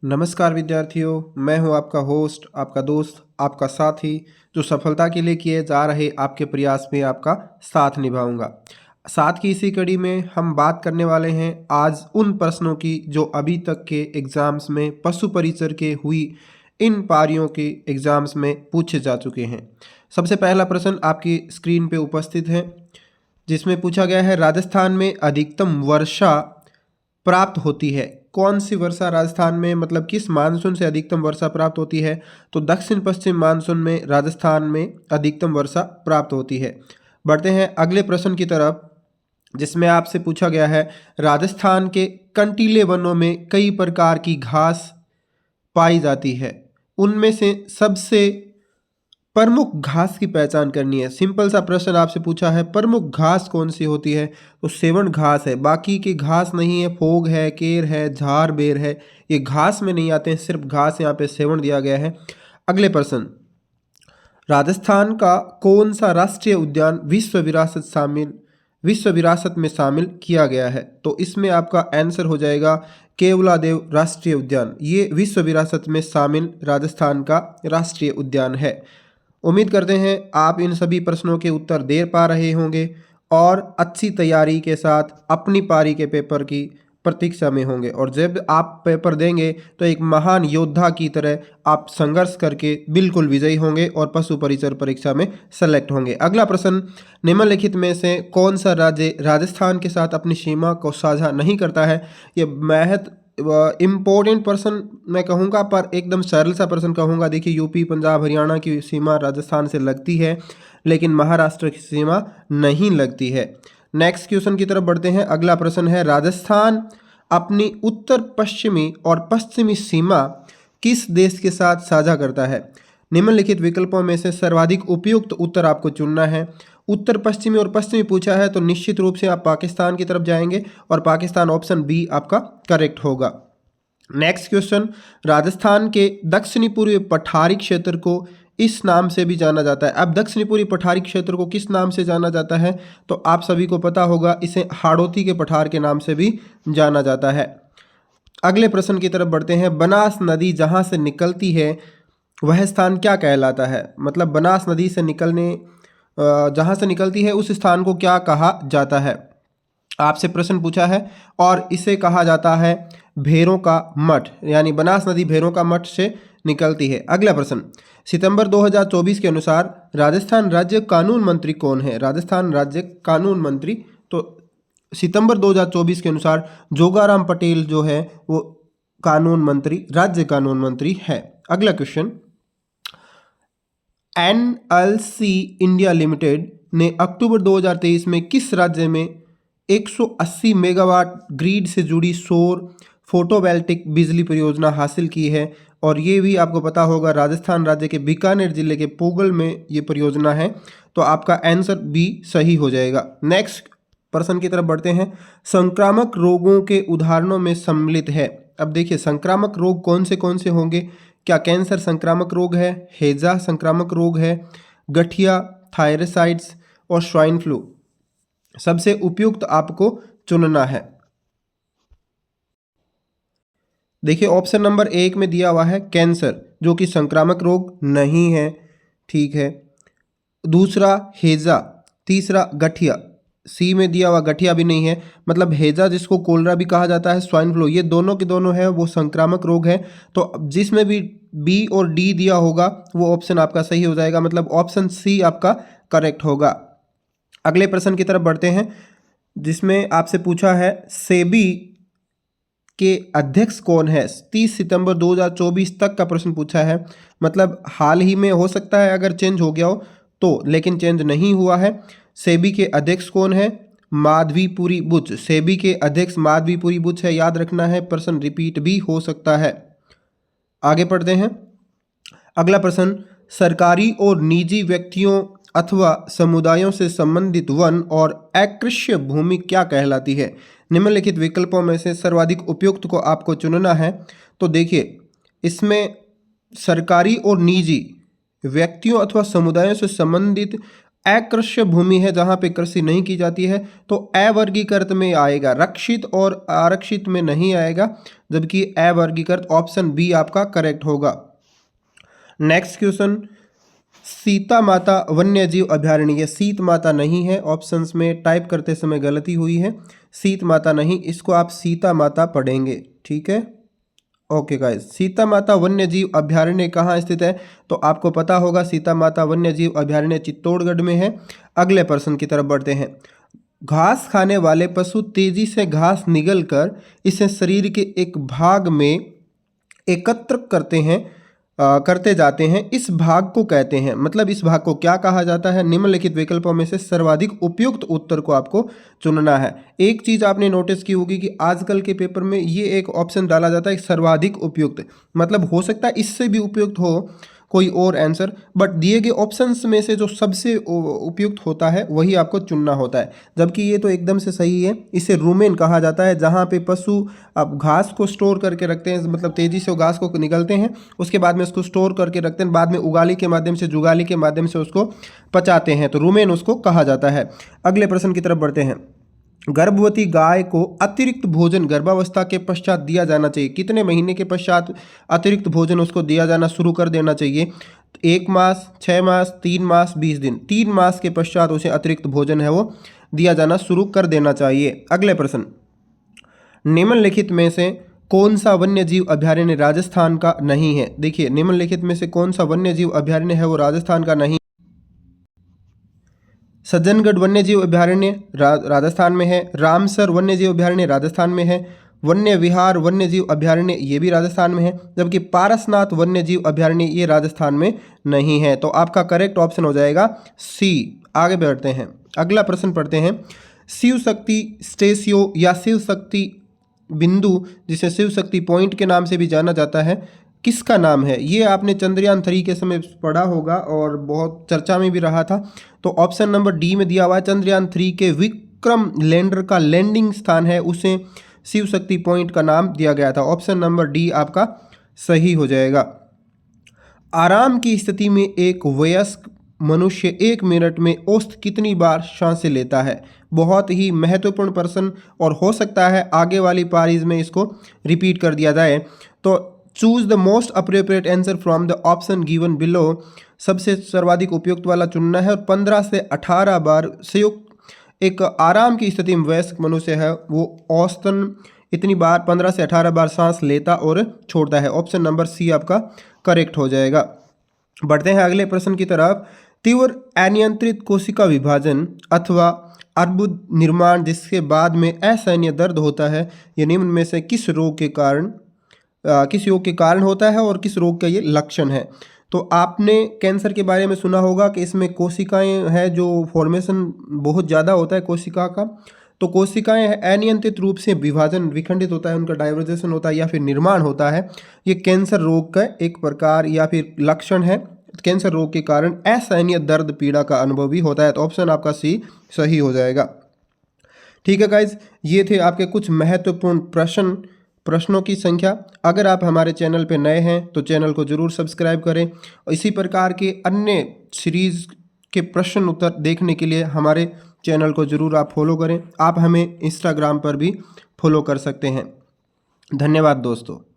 नमस्कार विद्यार्थियों, मैं हूं आपका होस्ट, आपका दोस्त, आपका साथी, जो सफलता के लिए किए जा रहे आपके प्रयास में आपका साथ निभाऊंगा। साथ की इसी कड़ी में हम बात करने वाले हैं आज उन प्रश्नों की जो अभी तक के एग्ज़ाम्स में पशु परिचर के हुई इन पारियों के एग्ज़ाम्स में पूछे जा चुके हैं। सबसे पहला प्रश्न आपकी स्क्रीन पे उपस्थित है, जिसमें पूछा गया है राजस्थान में अधिकतम वर्षा प्राप्त होती है। कौन सी वर्षा राजस्थान में, मतलब किस मानसून से अधिकतम वर्षा प्राप्त होती है? तो दक्षिण पश्चिम मानसून में राजस्थान में अधिकतम वर्षा प्राप्त होती है। बढ़ते हैं अगले प्रश्न की तरफ, जिसमें आपसे पूछा गया है राजस्थान के कंटीले वनों में कई प्रकार की घास पाई जाती है, उनमें से सबसे प्रमुख घास की पहचान करनी है। सिंपल सा प्रश्न आपसे पूछा है, प्रमुख घास कौन सी होती है? तो सेवण घास है, बाकी के घास नहीं है। फोग है, केर है, झार बेर है, ये घास में नहीं आते हैं, सिर्फ घास यहाँ पे सेवण दिया गया है। अगले प्रश्न, राजस्थान का कौन सा राष्ट्रीय उद्यान विश्व विरासत में शामिल किया गया है? तो इसमें आपका आंसर हो जाएगा केवलादेव राष्ट्रीय उद्यान। ये विश्व विरासत में शामिल राजस्थान का राष्ट्रीय उद्यान है। उम्मीद करते हैं आप इन सभी प्रश्नों के उत्तर दे पा रहे होंगे और अच्छी तैयारी के साथ अपनी पारी के पेपर की प्रतीक्षा में होंगे, और जब आप पेपर देंगे तो एक महान योद्धा की तरह आप संघर्ष करके बिल्कुल विजयी होंगे और पशु परिचर परीक्षा में सेलेक्ट होंगे। अगला प्रश्न, निम्नलिखित में से कौन सा राज्य राजस्थान के साथ अपनी सीमा को साझा नहीं करता है? ये महत्व इम्पोर्टेंट प्रश्न मैं कहूँगा, पर एकदम सरल सा प्रश्न कहूँगा। देखिए, यूपी, पंजाब, हरियाणा की सीमा राजस्थान से लगती है, लेकिन महाराष्ट्र की सीमा नहीं लगती है। नेक्स्ट क्वेश्चन की तरफ बढ़ते हैं। अगला प्रश्न है, राजस्थान अपनी उत्तर पश्चिमी और पश्चिमी सीमा किस देश के साथ साझा करता है? निम्नलिखित विकल्पों में से सर्वाधिक उपयुक्त उत्तर आपको चुनना है। उत्तर पश्चिमी और पश्चिमी पूछा है तो निश्चित रूप से आप पाकिस्तान की तरफ जाएंगे और पाकिस्तान ऑप्शन बी आपका करेक्ट होगा। नेक्स्ट क्वेश्चन, राजस्थान के दक्षिणी पूर्वी पठारी क्षेत्र को इस नाम से भी जाना जाता है। अब दक्षिणी पूर्वी पठारी क्षेत्र को किस नाम से जाना जाता है? तो आप सभी को पता होगा, इसे हाड़ौती के पठार के नाम से भी जाना जाता है। अगले प्रश्न की तरफ बढ़ते हैं। बनास नदी जहाँ से निकलती है वह स्थान क्या कहलाता है? मतलब बनास नदी से जहाँ से निकलती है उस स्थान को क्या कहा जाता है? आपसे प्रश्न पूछा है और इसे कहा जाता है भेरों का मठ, यानी बनास नदी भेरों का मठ से निकलती है। अगला प्रश्न, सितंबर 2024 के अनुसार राजस्थान राज्य कानून मंत्री कौन है? राजस्थान राज्य कानून मंत्री तो सितंबर 2024 के अनुसार जोगाराम पटेल जो है वो राज्य कानून मंत्री है। अगला क्वेश्चन, एनएलसी इंडिया लिमिटेड ने अक्टूबर 2023 में किस राज्य में 180 मेगावाट ग्रिड से जुड़ी सौर फोटोवोल्टिक बिजली परियोजना हासिल की है? और ये भी आपको पता होगा, राजस्थान राज्य के बीकानेर जिले के पूगल में ये परियोजना है, तो आपका आंसर बी सही हो जाएगा। नेक्स्ट प्रश्न की तरफ बढ़ते हैं। संक्रामक रोगों के उदाहरणों में सम्मिलित है। अब देखिए, संक्रामक रोग कौन से होंगे? क्या कैंसर संक्रामक रोग है, हैजा संक्रामक रोग है, गठिया, थायराइड्स और स्वाइन फ्लू? सबसे उपयुक्त आपको चुनना है। देखिए, ऑप्शन नंबर 1 में दिया हुआ है कैंसर, जो कि संक्रामक रोग नहीं है, ठीक है। दूसरा हैजा, तीसरा गठिया, सी में दिया हुआ गठिया भी नहीं है, मतलब हैजा जिसको कोलरा भी कहा जाता है, स्वाइन फ्लू, ये दोनों के दोनों है वो संक्रामक रोग है। तो जिसमें भी बी और डी दिया होगा वो ऑप्शन आपका सही हो जाएगा, मतलब ऑप्शन सी आपका करेक्ट होगा। अगले प्रश्न की तरफ बढ़ते हैं, जिसमें आपसे पूछा है सेबी के अध्यक्ष कौन है? 30 सितंबर 2024 तक का प्रश्न पूछा है, मतलब हाल ही में हो सकता है अगर चेंज हो गया हो तो, लेकिन चेंज नहीं हुआ है। सेबी के अध्यक्ष कौन है? माधवीपुरी बुच। सेबी के अध्यक्ष माधवीपुरी बुच है, याद रखना है, प्रश्न रिपीट भी हो सकता है। आगे पढ़ते हैं। अगला प्रश्न, सरकारी और निजी व्यक्तियों अथवा समुदायों से संबंधित वन और अकृषि भूमि क्या कहलाती है? निम्नलिखित विकल्पों में से सर्वाधिक उपयुक्त को आपको चुनना है। तो देखिए, इसमें सरकारी और निजी व्यक्तियों अथवा समुदायों से संबंधित अकृष्य भूमि है जहाँ पे कृषि नहीं की जाती है तो अवर्गीकृत में आएगा, रक्षित और आरक्षित में नहीं आएगा, जबकि अवर्गीकृत ऑप्शन बी आपका करेक्ट होगा। नेक्स्ट क्वेश्चन, सीता माता वन्य जीव अभयारण्य, ये सीत माता नहीं है, ऑप्शंस में टाइप करते समय गलती हुई है, सीत माता नहीं, इसको आप सीता माता पढ़ेंगे, ठीक है। ओके गाइस, सीता माता वन्य जीव अभयारण्य कहाँ स्थित है, तो आपको पता होगा सीता माता वन्य जीव अभयारण्य चित्तौड़गढ़ में है। अगले प्रश्न की तरफ बढ़ते हैं। घास खाने वाले पशु तेजी से घास निगल कर इसे शरीर के एक भाग में एकत्र करते जाते हैं, इस भाग को कहते हैं, मतलब इस भाग को क्या कहा जाता है। निम्नलिखित विकल्पों में से सर्वाधिक उपयुक्त उत्तर को आपको चुनना है। एक चीज आपने नोटिस की होगी कि आजकल के पेपर में ये एक ऑप्शन डाला जाता है सर्वाधिक उपयुक्त, मतलब हो सकता है इससे भी उपयुक्त हो कोई और आंसर, बट दिए गए ऑप्शंस में से जो सबसे उपयुक्त होता है वही आपको चुनना होता है, जबकि ये तो एकदम से सही है। इसे रूमेन कहा जाता है, जहाँ पे पशु अब घास को स्टोर करके रखते हैं, मतलब तेजी से घास को निगलते हैं, उसके बाद में उसको स्टोर करके रखते हैं, बाद में उगाली के माध्यम से जुगाली के माध्यम से उसको पचाते हैं, तो रूमेन उसको कहा जाता है। अगले प्रश्न की तरफ बढ़ते हैं। गर्भवती गाय को अतिरिक्त भोजन गर्भावस्था के पश्चात दिया जाना चाहिए, कितने महीने के पश्चात अतिरिक्त भोजन उसको दिया जाना शुरू कर देना चाहिए। 1 मास, 6 मास, 3 मास, 20 दिन, 3 मास के पश्चात उसे अतिरिक्त भोजन है वो दिया जाना शुरू कर देना चाहिए। अगले प्रश्न, निम्नलिखित में से कौन सा वन्य जीव अभयारण्य राजस्थान का नहीं है। देखिए, निम्नलिखित में से कौन सा वन्य जीव अभयारण्य है वो राजस्थान का नहीं। सज्जनगढ़ वन्यजीव अभयारण्य राजस्थान में है, रामसर वन्यजीव अभयारण्य राजस्थान में है, वन्य विहार वन्यजीव अभयारण्य ये भी राजस्थान में है, जबकि पारसनाथ वन्यजीव अभयारण्य ये राजस्थान में नहीं है। तो आपका करेक्ट ऑप्शन हो जाएगा सी। आगे बढ़ते हैं, अगला प्रश्न पढ़ते हैं। शिव शक्ति स्टेशियो या शिव शक्ति बिंदु, जिसे शिव शक्ति पॉइंट के नाम से भी जाना जाता है, किसका नाम है। ये आपने चंद्रयान 3 के समय पढ़ा होगा और बहुत चर्चा में भी रहा था। तो ऑप्शन नंबर डी में दिया हुआ है, चंद्रयान 3 के विक्रम लैंडर का लैंडिंग स्थान है, उसे शिव शक्ति पॉइंट का नाम दिया गया था। ऑप्शन नंबर डी आपका सही हो जाएगा। आराम की स्थिति में एक वयस्क मनुष्य 1 मिनट में औसत कितनी बार सांसें लेता है। बहुत ही महत्वपूर्ण प्रश्न, और हो सकता है आगे वाली पारीज में इसको रिपीट कर दिया जाए। तो choose the most appropriate answer from the option given below, सबसे सर्वाधिक उपयुक्त वाला चुनना है। और 15 से 18 बार संयुक्त एक आराम की स्थिति में वयस्क मनुष्य है वो औसतन इतनी बार 15 से 18 बार सांस लेता और छोड़ता है। ऑप्शन नंबर सी आपका करेक्ट हो जाएगा। बढ़ते हैं अगले प्रश्न की तरफ। तीव्र अनियंत्रित कोशिका विभाजन अथवा अर्बुद निर्माण जिसके बाद में असहनीय दर्द होता है, ये निम्न में से किस योग के कारण होता है और किस रोग का ये लक्षण है। तो आपने कैंसर के बारे में सुना होगा कि इसमें कोशिकाएं हैं जो फॉर्मेशन बहुत ज़्यादा होता है कोशिका का, तो कोशिकाएं अनियंत्रित रूप से विभाजन विखंडित होता है, उनका डाइवर्जेशन होता है या फिर निर्माण होता है, ये कैंसर रोग का एक प्रकार या फिर लक्षण है। कैंसर रोग के कारण असहनीय दर्द पीड़ा का अनुभव भी होता है। तो ऑप्शन आपका सी सही हो जाएगा। ठीक है गाइज, ये थे आपके कुछ महत्वपूर्ण प्रश्नों की संख्या। अगर आप हमारे चैनल पर नए हैं तो चैनल को जरूर सब्सक्राइब करें, और इसी प्रकार के अन्य सीरीज के प्रश्न उत्तर देखने के लिए हमारे चैनल को जरूर आप फॉलो करें। आप हमें इंस्टाग्राम पर भी फॉलो कर सकते हैं। धन्यवाद दोस्तों।